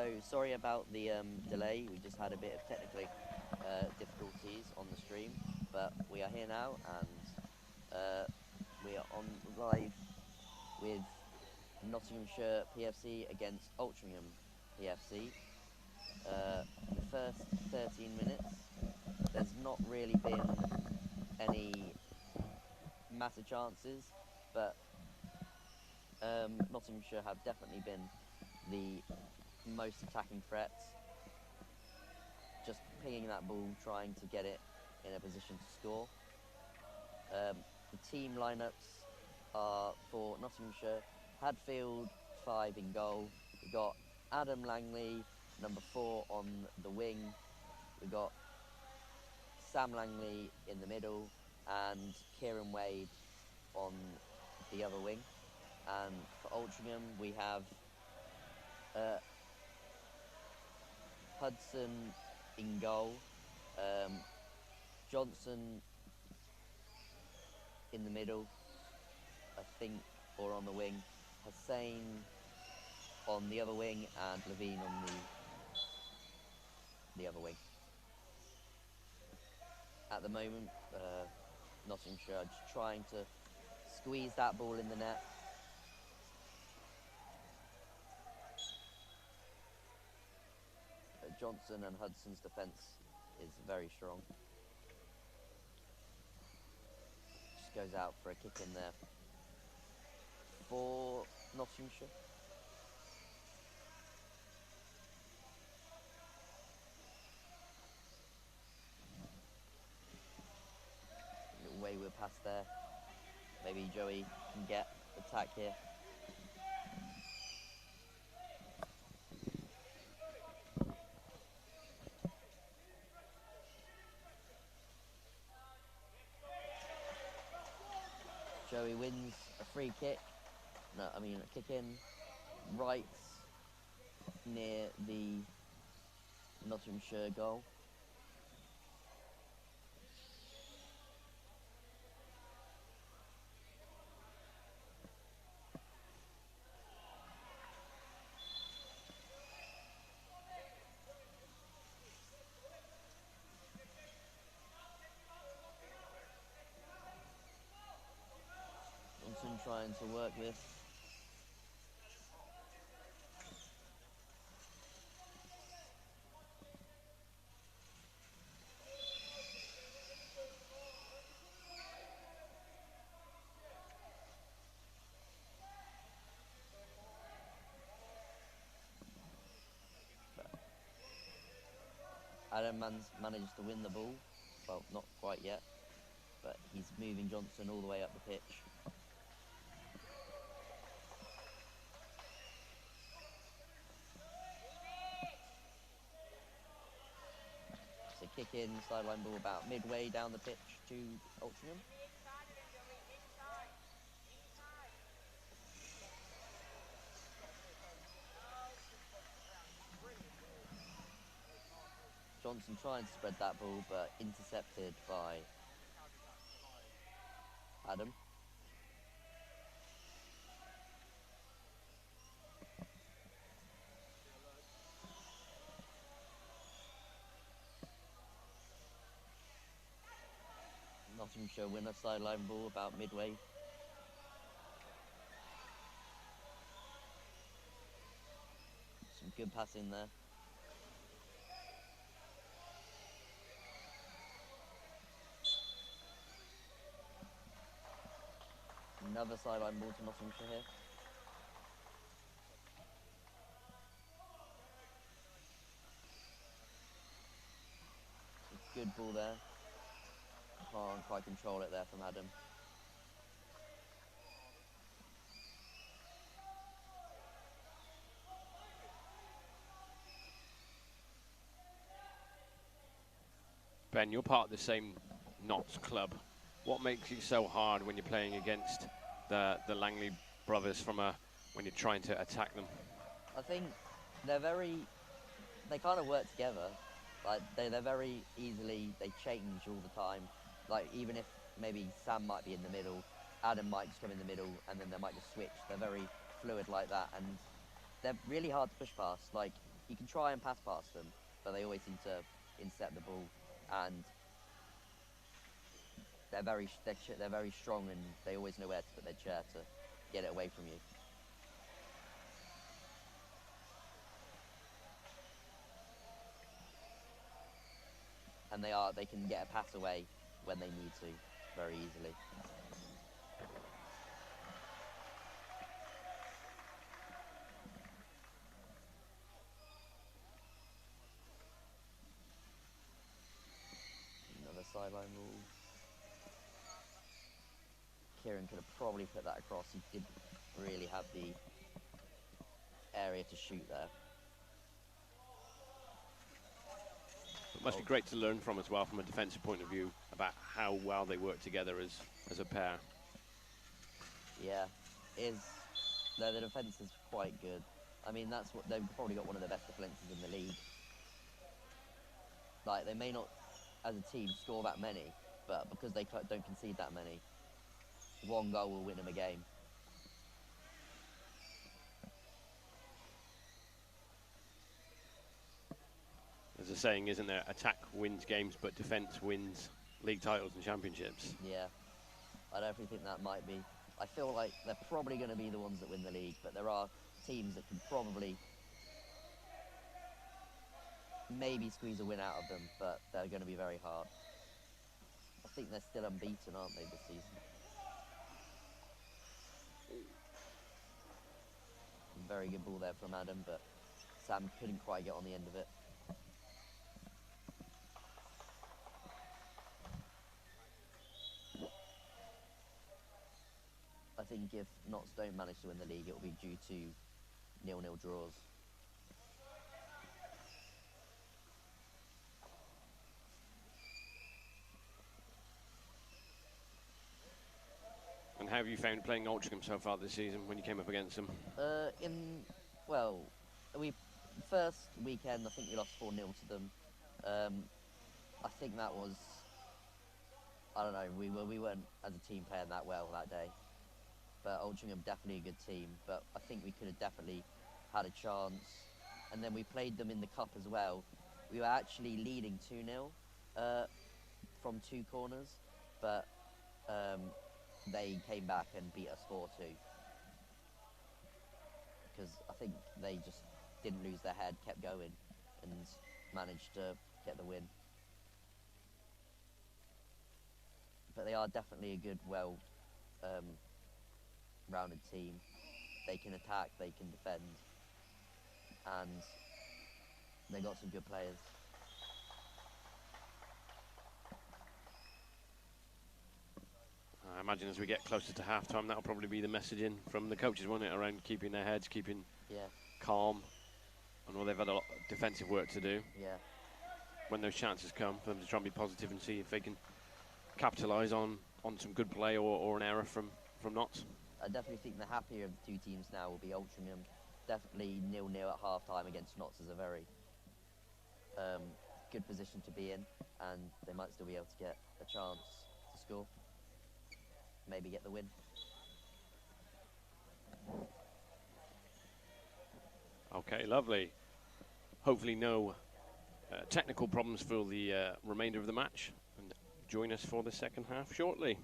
So, sorry about the delay. We just had a bit of technical difficulties on the stream, but we are here now, and we are on live with Nottinghamshire PFC against Altrincham PFC. The first 13 minutes, there's not really been any massive chances, but Nottinghamshire have definitely been the most attacking threats, just pinging that ball, trying to get it in a position to score. The team lineups are for Nottinghamshire: Hadfield 5 in goal. We've got Adam Langley, number 4 on the wing. We've got Sam Langley in the middle and Kieran Wade on the other wing. And for Altrincham, we have Hudson in goal, Johnson in the middle, I think, or on the wing, Hussein on the other wing, and Levine on the other wing. At the moment, Nottinghamshire are just trying to squeeze that ball in the net. Johnson and Hudson's defence is very strong. Just goes out for a kick in there for Nottinghamshire. Little wayward pass there. Maybe Joey can get attack here. Joey wins a free kick. A kick in right near the Nottinghamshire goal. Johnson trying to work this. Adam managed to win the ball. Well, not quite yet, but he's moving Johnson all the way up the pitch. So kick in, sideline ball about midway down the pitch to Altrincham. Johnson trying to spread that ball, but intercepted by Adam. Nottinghamshire win a sideline ball about midway. Some good passing there. Another sideline ball to Nottinghamshire here. Good ball there. Can't quite control it there from Adam. Ben, you're part of the same Notts club. What makes you so hard when you're playing against the Langley brothers when you're trying to attack them? I think they kind of work together. Like they're very easily, they change all the time. Like even if maybe Sam might be in the middle, Adam might just come in the middle, and then they might just switch. They're very fluid like that, and they're really hard to push past. Like you can try and pass past them, but they always seem to intercept the ball, and they're very strong, and they always know where to put their chair to get it away from you. And they can get a pass away when they need to very easily. Another sideline rule. Kieran could have probably put that across. He didn't really have the area to shoot there. It must be great to learn from as well, from a defensive point of view, about how well they work together as a pair. Yeah, the defence is quite good. I mean, they've probably got one of the best defences in the league. Like, they may not, as a team, score that many, but because they don't concede that many, one goal will win them a game. There's a saying, isn't there? Attack wins games, but defence wins league titles and championships. Yeah, I definitely think that might be. I feel like they're probably going to be the ones that win the league, but there are teams that can probably maybe squeeze a win out of them, but they're going to be very hard. I think they're still unbeaten, aren't they, this season? Very good ball there from Adam, but Sam couldn't quite get on the end of it. I think if Notts don't manage to win the league, it will be due to 0-0 draws. And how have you found playing Altrincham so far this season when you came up against them? First weekend, I think we lost 4-0 to them. I think that was, I don't know, we weren't as a team playing that well that day. But Altrincham definitely a good team, but I think we could have definitely had a chance. And then we played them in the cup as well. We were actually leading 2-0 from 2 corners, but they came back and beat us 4-2. Because I think they just didn't lose their head, kept going, and managed to get the win. But they are definitely a good, rounded team. They can attack, they can defend, and they got some good players. I imagine as we get closer to half-time, that'll probably be the messaging from the coaches, won't it, around keeping their heads, keeping calm. I know they've had a lot of defensive work to do. Yeah. When those chances come, for them to try and be positive and see if they can capitalise on some good play or an error from Notts. I definitely think the happier of the 2 teams now will be Altrincham. Definitely 0-0 at half-time against Notts is a very good position to be in, and they might still be able to get a chance to score. Maybe get the win. Okay, lovely. Hopefully no technical problems for the remainder of the match. And join us for the second half shortly.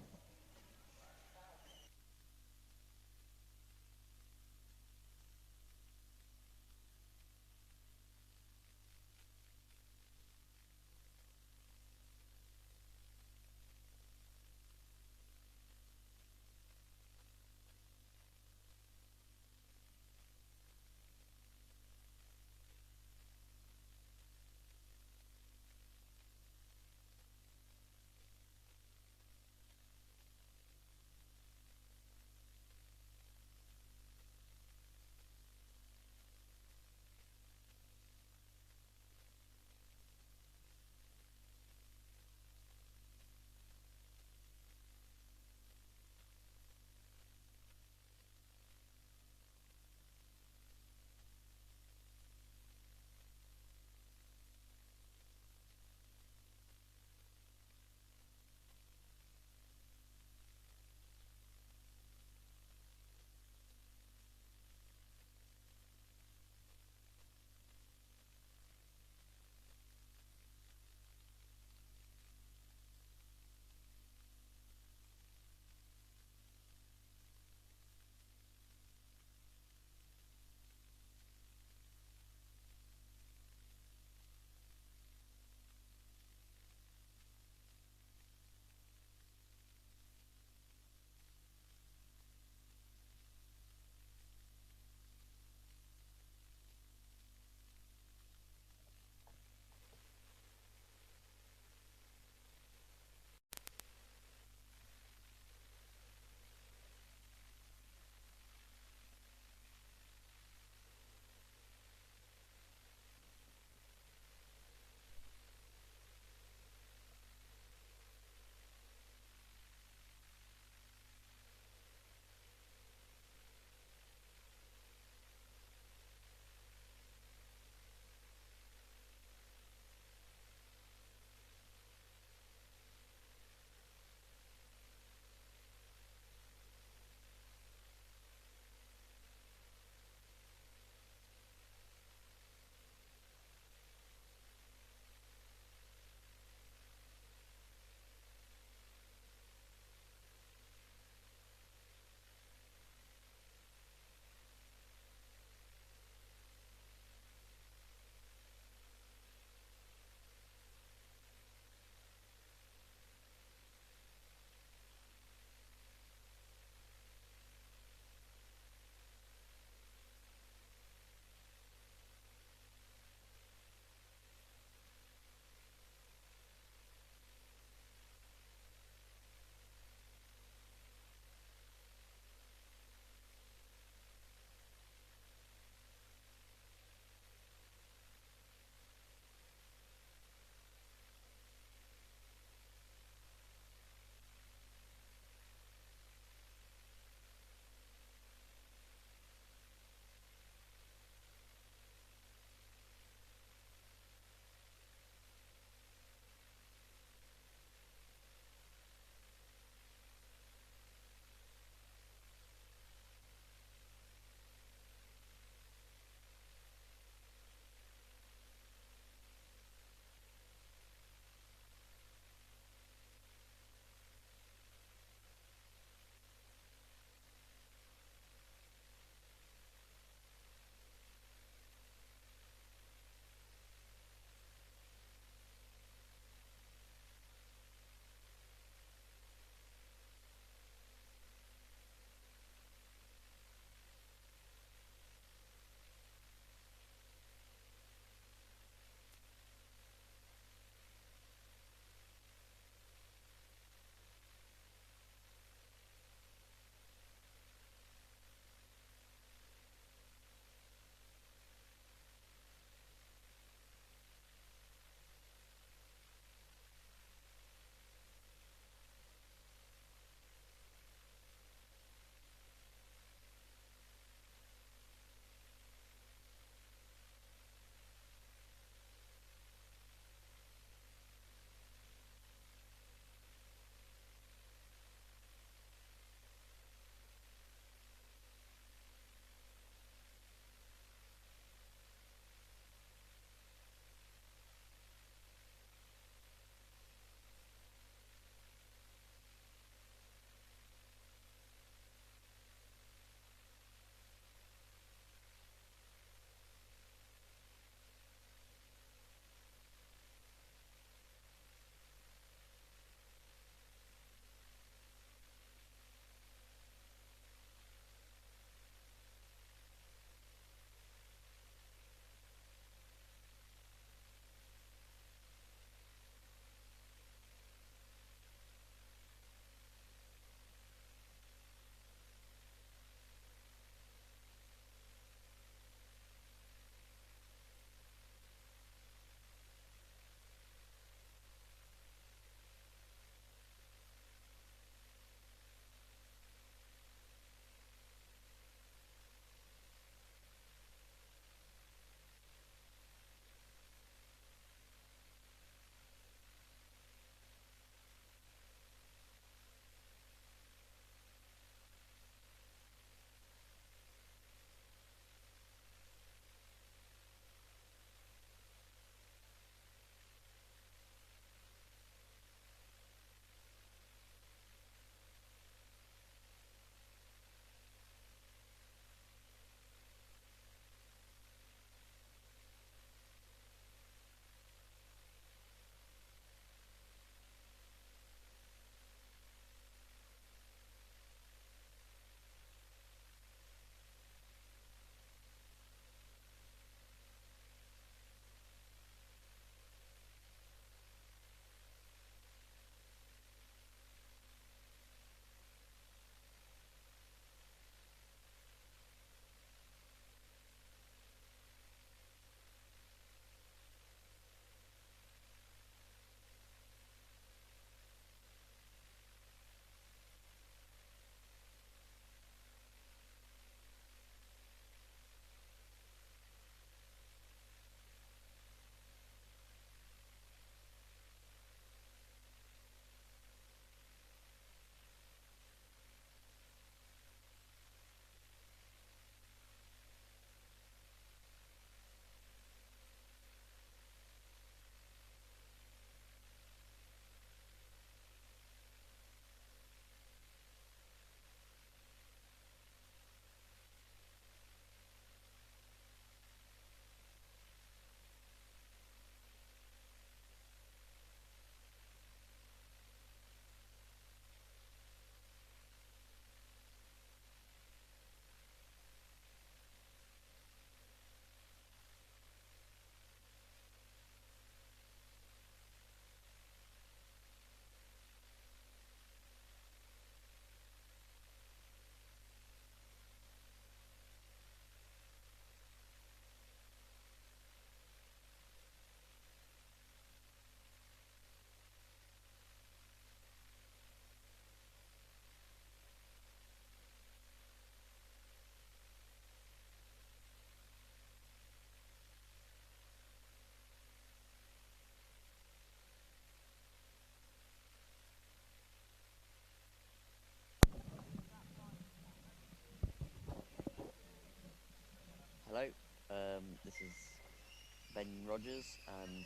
This is Ben Rogers and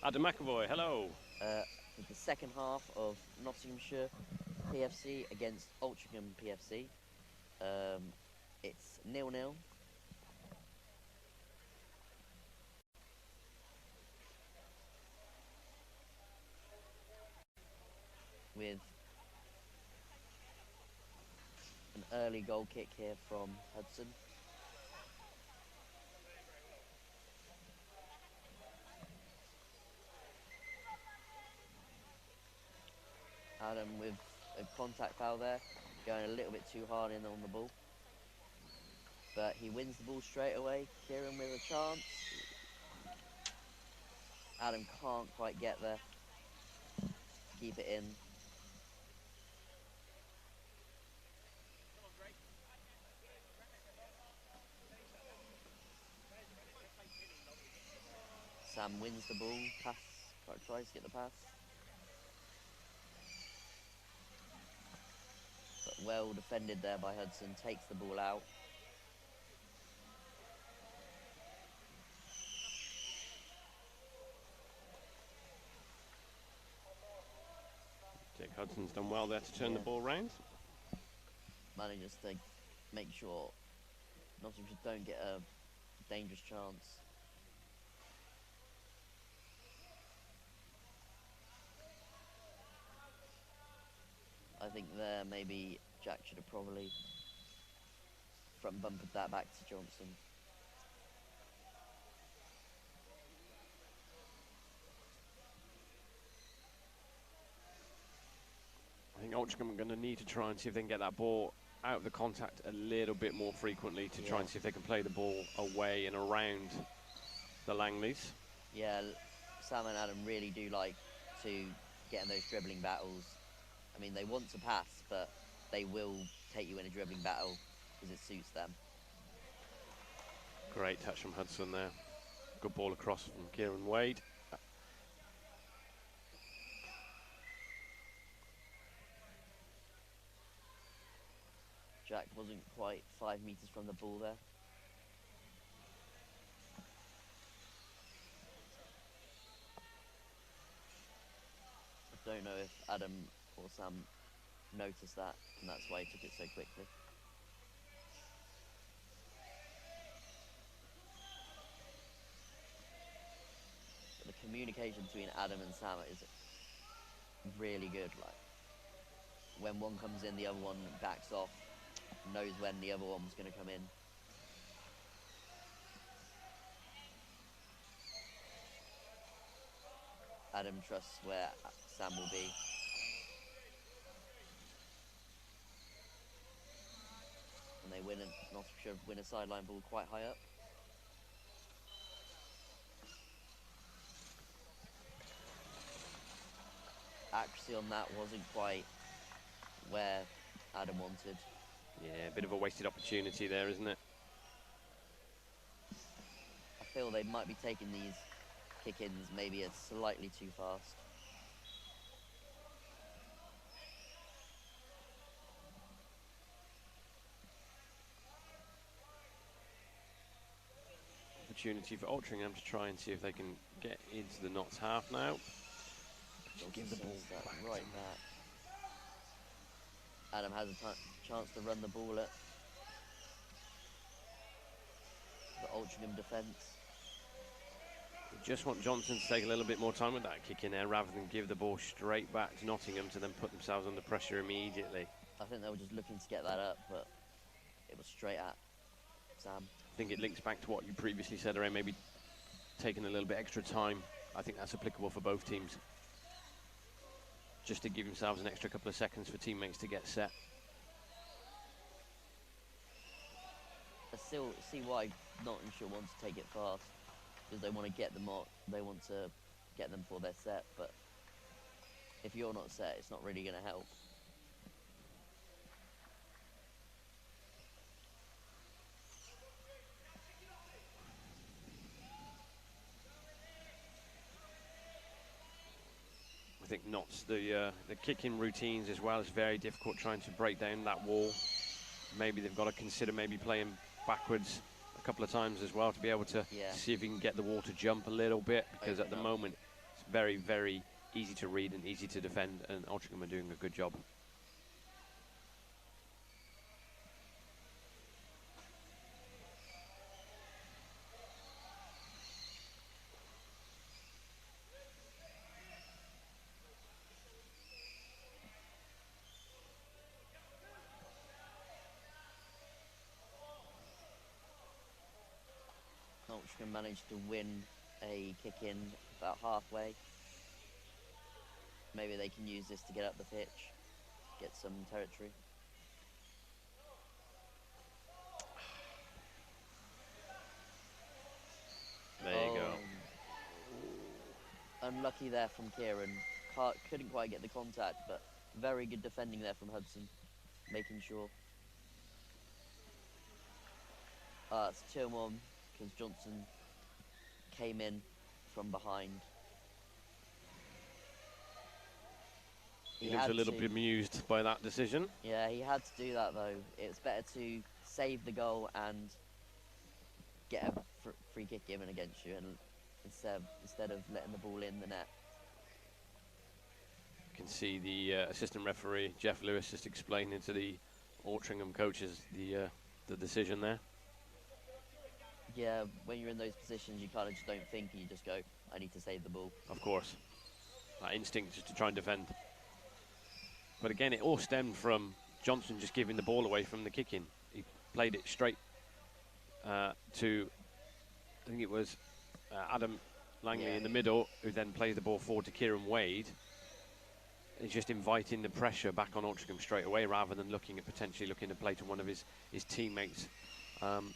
Adam McAvoy, hello. with the second half of Nottinghamshire PFC against Altrincham PFC. It's 0-0. With an early goal kick here from Hudson. Adam with a contact foul there, going a little bit too hard in on the ball. But he wins the ball straight away. Kieran with a chance. Adam can't quite get there. Keep it in. Sam wins the ball, tries to get the pass. But well defended there by Hudson, takes the ball out. Jake Hudson's done well there to turn the ball round. Manages to make sure Nottinghamshire don't get a dangerous chance. I think there maybe Jack should have probably front bumpered that back to Johnson. I think Altrincham are going to need to try and see if they can get that ball out of the contact a little bit more frequently to try and see if they can play the ball away and around the Langleys. Yeah, Sam and Adam really do like to get in those dribbling battles. I mean, they want to pass, but they will take you in a dribbling battle because it suits them. Great touch from Hudson there. Good ball across from Kieran Wade. Jack wasn't quite 5 metres from the ball there. I don't know if Adam or Sam noticed that, and that's why he took it so quickly. But the communication between Adam and Sam is really good. Like, when one comes in, the other one backs off, knows when the other one was going to come in. Adam trusts where Sam will be. And they Nottinghamshire win a sideline ball quite high up. Accuracy on that wasn't quite where Adam wanted. Yeah, a bit of a wasted opportunity there, isn't it? I feel they might be taking these kick-ins maybe slightly too fast. Opportunity for Altrincham to try and see if they can get into the Notts half now. Just give the ball back right back. Adam has a chance to run the ball at the Altrincham defence. Just want Johnson to take a little bit more time with that kick in there rather than give the ball straight back to Nottingham to then put themselves under pressure immediately. I think they were just looking to get that up, but it was straight at Sam. I think it links back to what you previously said around maybe taking a little bit extra time. I think that's applicable for both teams. Just to give themselves an extra couple of seconds for teammates to get set. I still see why Nottinghamshire wants to take it fast, because they want to get them out. They want to get them for their set, but if you're not set, it's not really going to help. I think Notts, the kicking routines as well is very difficult, trying to break down that wall. Maybe they've got to consider maybe playing backwards a couple of times as well to be able to see if he can get the wall to jump a little bit, because at the moment it's very, very easy to read and easy to defend, and Altrincham are doing a good job. Altrincham managed to win a kick in about halfway. Maybe they can use this to get up the pitch, get some territory. There you go. Unlucky there from Kieran. Couldn't quite get the contact, but very good defending there from Hudson, making sure. It's 2-1 because Johnson came in from behind. He looks a little bit amused by that decision. Yeah, he had to do that though. It's better to save the goal and get a free kick given against you, and instead of letting the ball in the net. You can see the assistant referee Jeff Lewis just explaining to the Altrincham coaches the decision there. Yeah, when you're in those positions, you kind of just don't think, and you just go, I need to save the ball. Of course. That instinct just to try and defend. But again, it all stemmed from Johnson just giving the ball away from the kick-in. He played it straight to, I think it was Adam Langley in the middle, who then plays the ball forward to Kieran Wade. He's just inviting the pressure back on Altrincham straight away, rather than potentially looking to play to one of his teammates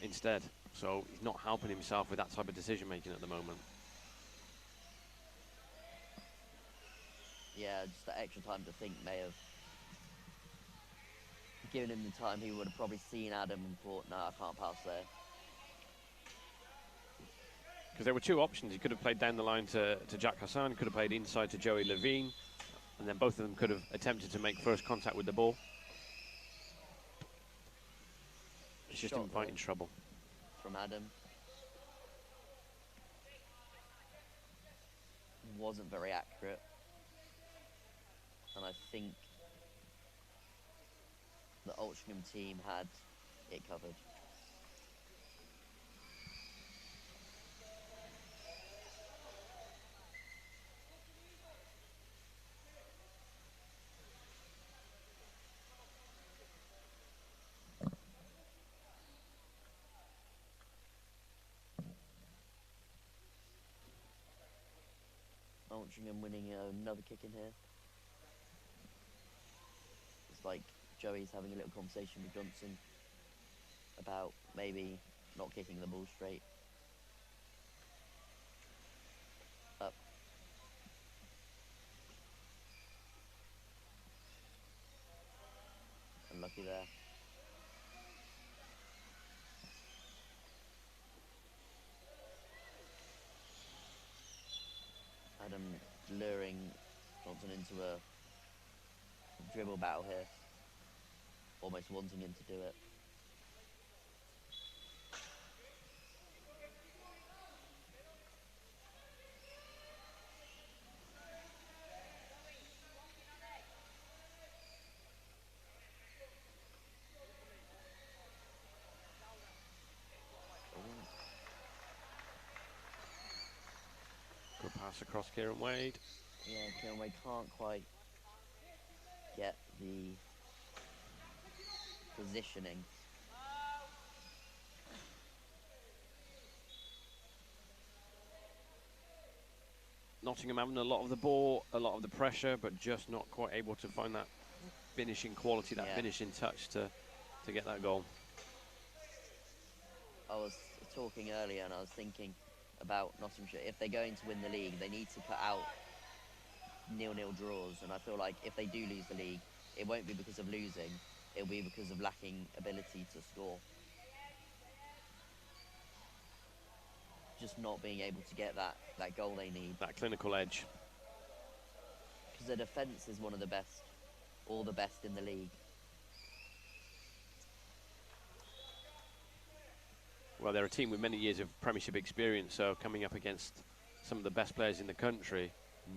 instead. So he's not helping himself with that type of decision making at the moment. Yeah, just that extra time to think may have given him the time. He would have probably seen Adam and thought, no, I can't pass there. Because there were two options. He could have played down the line to Jack Hassan, could have played inside to Joey Levine, and then both of them could have attempted to make first contact with the ball. It's just inviting trouble. From Adam. Wasn't very accurate. And I think the Altrincham team had it covered. Altrincham winning another kick in here. It's like Joey's having a little conversation with Johnson about maybe not kicking the ball straight. Up. Unlucky there. Adam luring Johnson into a dribble battle here, almost wanting him to do it. Good pass across Kieran Wade. Yeah, Kieran Wade can't quite get the positioning. Nottingham having a lot of the ball, a lot of the pressure, but just not quite able to find that finishing quality, that finishing touch to get that goal. I was talking earlier and I was thinking about Nottinghamshire. If they're going to win the league, they need to cut out 0-0 draws, and I feel like if they do lose the league, it won't be because of losing, it'll be because of lacking ability to score. Just not being able to get that goal they need. That clinical edge. Because their defence is one of the best, or the best in the league. well, they're a team with many years of Premiership experience, so coming up against some of the best players in the country,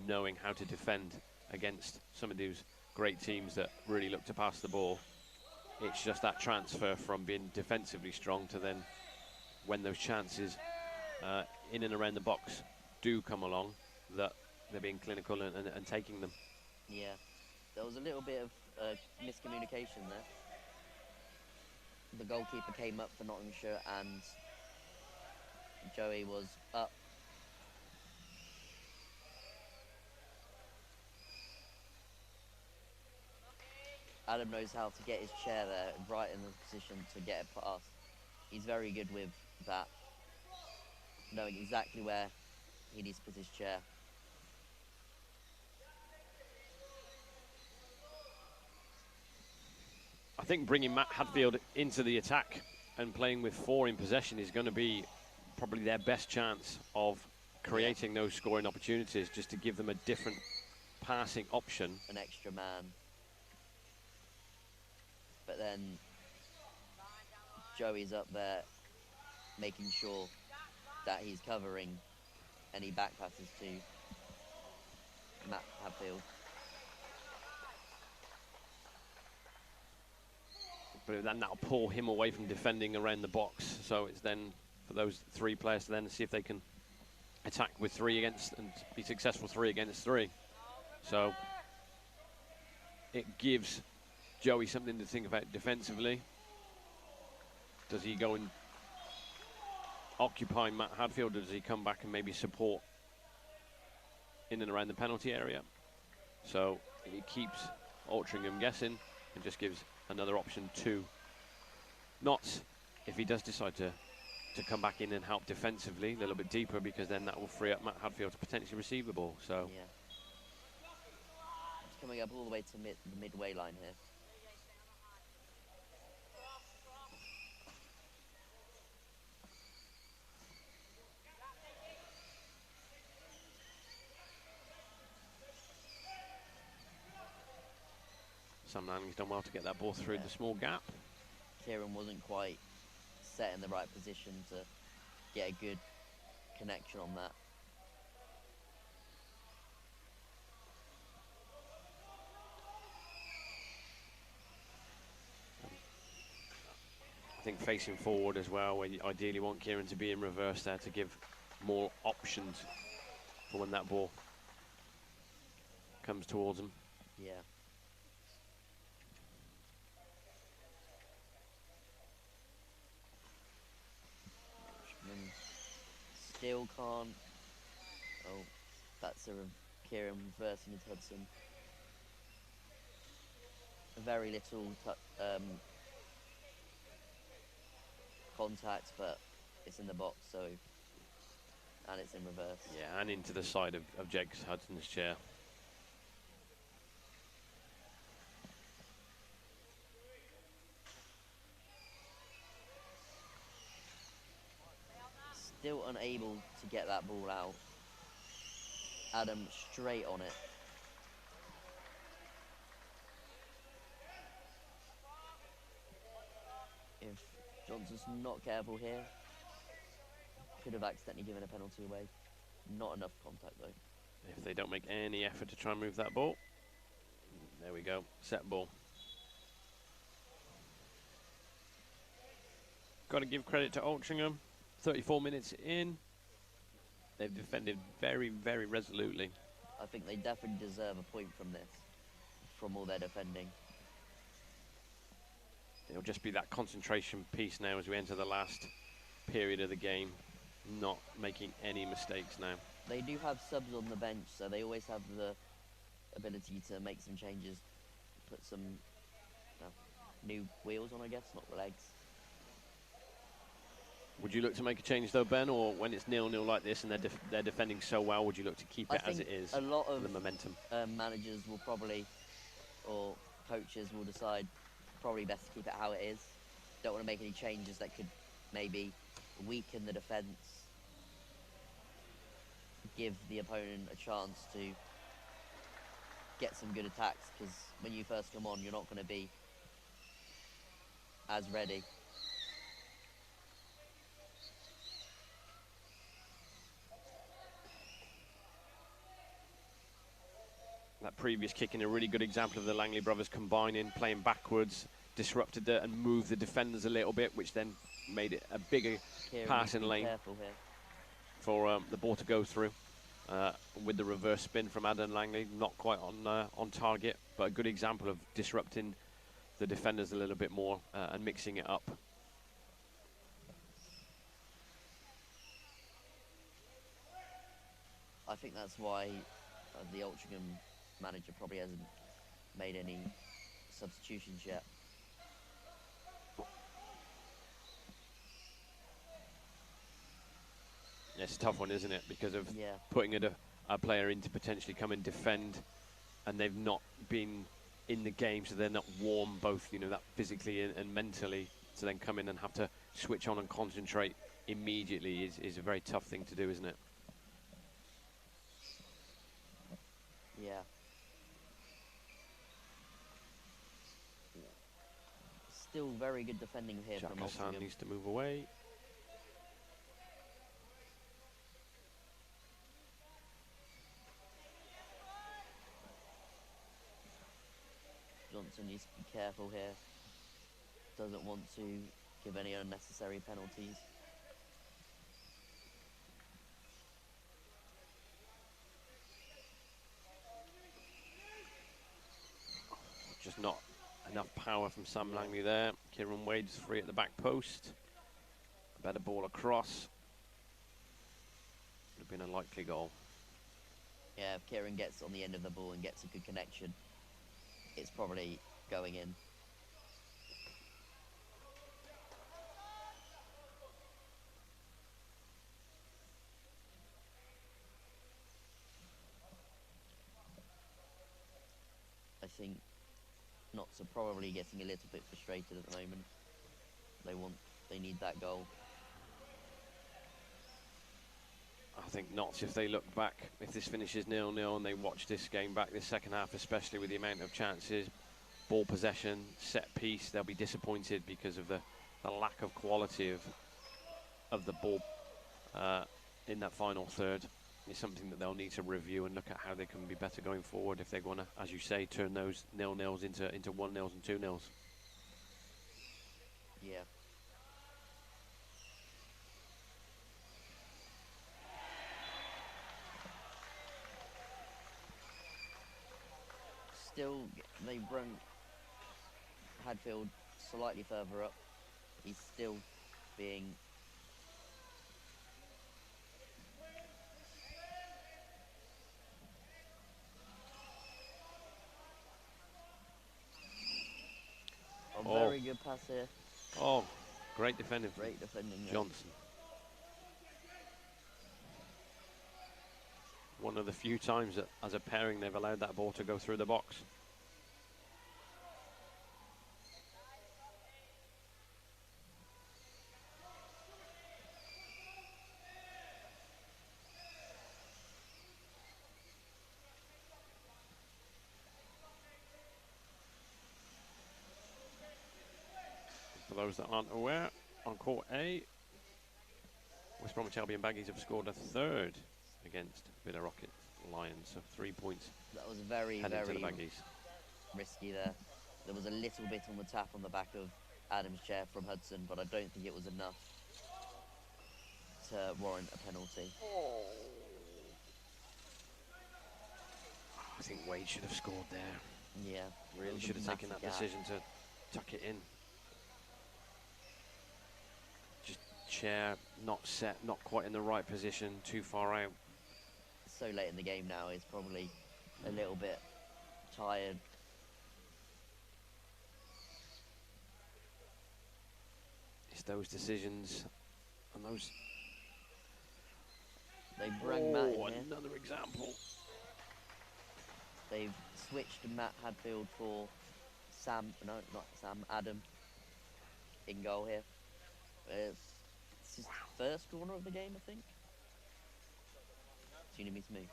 knowing how to defend against some of those great teams that really look to pass the ball. It's just that transfer from being defensively strong to then, when those chances in and around the box do come along, that they're being clinical and taking them. Yeah, there was a little bit of miscommunication there. The goalkeeper came up for Nottinghamshire and Joey was up. Adam knows how to get his chair there, right in the position to get it past. He's very good with that, knowing exactly where he needs to put his chair. I think bringing Matt Hadfield into the attack and playing with 4 in possession is going to be probably their best chance of creating those scoring opportunities, just to give them a different passing option. An extra man. But then Joey's up there making sure that he's covering any back passes to Matt Hadfield. But then that'll pull him away from defending around the box. So it's then for those 3 players to then see if they can attack with 3 against and be successful 3 against 3. So it gives Joey something to think about defensively. Does he go and occupy Matt Hadfield, or does he come back and maybe support in and around the penalty area? So it keeps Altrincham guessing and just gives another option to Notts if he does decide to come back in and help defensively a little bit deeper, because then that will free up Matt Hadfield to potentially receive the ball. So yeah, it's coming up all the way to the midway line here. Sam Lanning's done well to get that ball through the small gap. Kieran wasn't quite set in the right position to get a good connection on that. I think facing forward as well, where you ideally want Kieran to be in reverse there to give more options for when that ball comes towards him. Yeah. Still can't. Oh, that's Kieran reversing into Hudson. Very little contact, but it's in the box, so, and it's in reverse. Yeah, and into the side of Jake Hudson's chair. Still unable to get that ball out. Adam straight on it. If Johnson's not careful here, could have accidentally given a penalty away. Not enough contact though. If they don't make any effort to try and move that ball. There we go, set ball. Got to give credit to Altrincham. 34 minutes in, they've defended very, very resolutely. I think they definitely deserve a point from this, from all their defending. It'll just be that concentration piece now as we enter the last period of the game, not making any mistakes now. They do have subs on the bench, so they always have the ability to make some changes, put some new wheels on, I guess, not the legs. Would you look to make a change though, Ben, or when it's 0-0 like this and they're defending so well, would you look to keep it as it is? A lot of the momentum. Managers will probably, or coaches will decide, probably best to keep it how it is. Don't want to make any changes that could maybe weaken the defence, give the opponent a chance to get some good attacks, because when you first come on, you're not going to be as ready. That previous kick in a really good example of the Langley brothers combining, playing backwards, disrupted it and moved the defenders a little bit, which then made it a bigger passing lane for the ball to go through. With the reverse spin from Adam Langley, not quite on target, but a good example of disrupting the defenders a little bit more and mixing it up. I think that's why the Altrincham manager probably hasn't made any substitutions yet. It's a tough one, isn't it? Because of putting a player in to potentially come and defend, and they've not been in the game, so they're not warm, both, you know, that physically and mentally. To then come in and have to switch on and concentrate immediately is a very tough thing to do, isn't it? Yeah. Still very good defending here from Altrincham. Needs to move away. Johnson needs to be careful here. Doesn't want to give any unnecessary penalties. Just not enough power from Sam Langley there. Kieran Wade's free at the back post. A better ball across. Would have been a likely goal. Yeah, if Kieran gets on the end of the ball and gets a good connection, it's probably going in. I think Notts are probably getting a little bit frustrated at the moment. They need that goal. I think Notts, if they look back, if this finishes 0-0 and they watch this game back, this second half, especially with the amount of chances, ball possession, set piece, they'll be disappointed because of the lack of quality of the ball in that final third. It's something that they'll need to review and look at how they can be better going forward if they're going to, as you say, turn those 0-0s into 1-0s and 2-0s. Yeah. Still, they bring Hadfield slightly further up. He's still being very good pass here. Oh, great defending. Great defending. Johnson. One of the few times that, as a pairing, they've allowed that ball to go through the box. For those that aren't aware, on court A, West Bromwich Albion Baggies have scored a third against Villa Rocket Lions, so 3 points. That was very, very to the Baggies. Risky there. There was a little bit on the tap on the back of Adam's chair from Hudson, but I don't think it was enough to warrant a penalty. I think Wade should have scored there. Yeah. Really should have taken that decision to tuck it in. Just chair, not set, not quite in the right position, too far out. So late in the game now, he's probably a little bit tired. It's those decisions and those. They bring Matt in here. Another example. They've switched Matt Hadfield for Adam in goal here. It's his first corner of the game, I think. It's going to be smooth.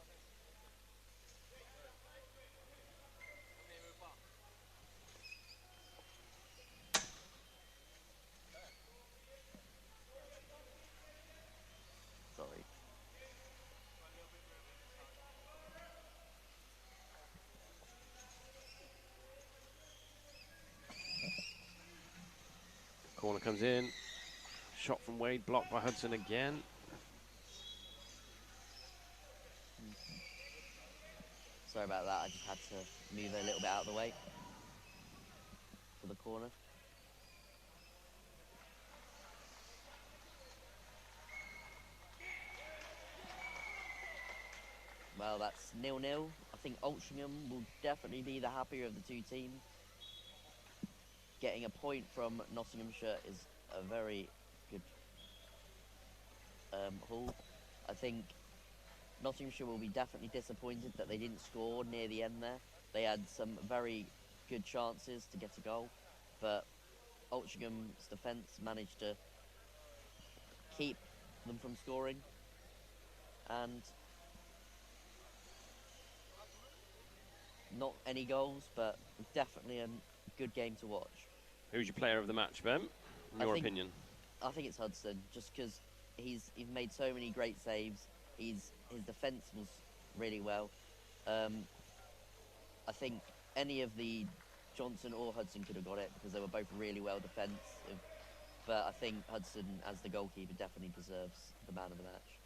Sorry. Corner comes in. Shot from Wade, blocked by Hudson again. Sorry about that, I just had to move a little bit out of the way for the corner. Well, that's 0-0. I think Altrincham will definitely be the happier of the two teams. Getting a point from Nottinghamshire is a very good haul. I think Nottinghamshire will be definitely disappointed that they didn't score near the end there. They had some very good chances to get a goal, but Altringham's defence managed to keep them from scoring. And not any goals, but definitely a good game to watch. Who's your player of the match, Ben? In your opinion? I think it's Hudson, just because he's made so many great saves. His defence was really well. I think any of the Johnson or Hudson could have got it because they were both really well defensive. But I think Hudson, as the goalkeeper, definitely deserves the man of the match.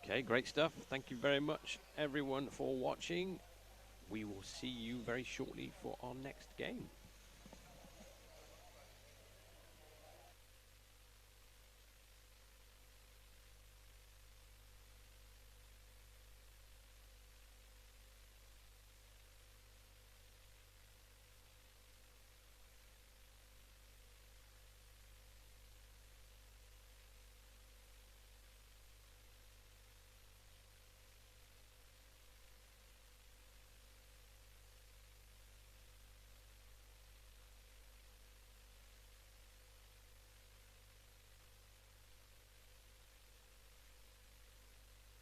Okay, great stuff. Thank you very much, everyone, for watching. We will see you very shortly for our next game.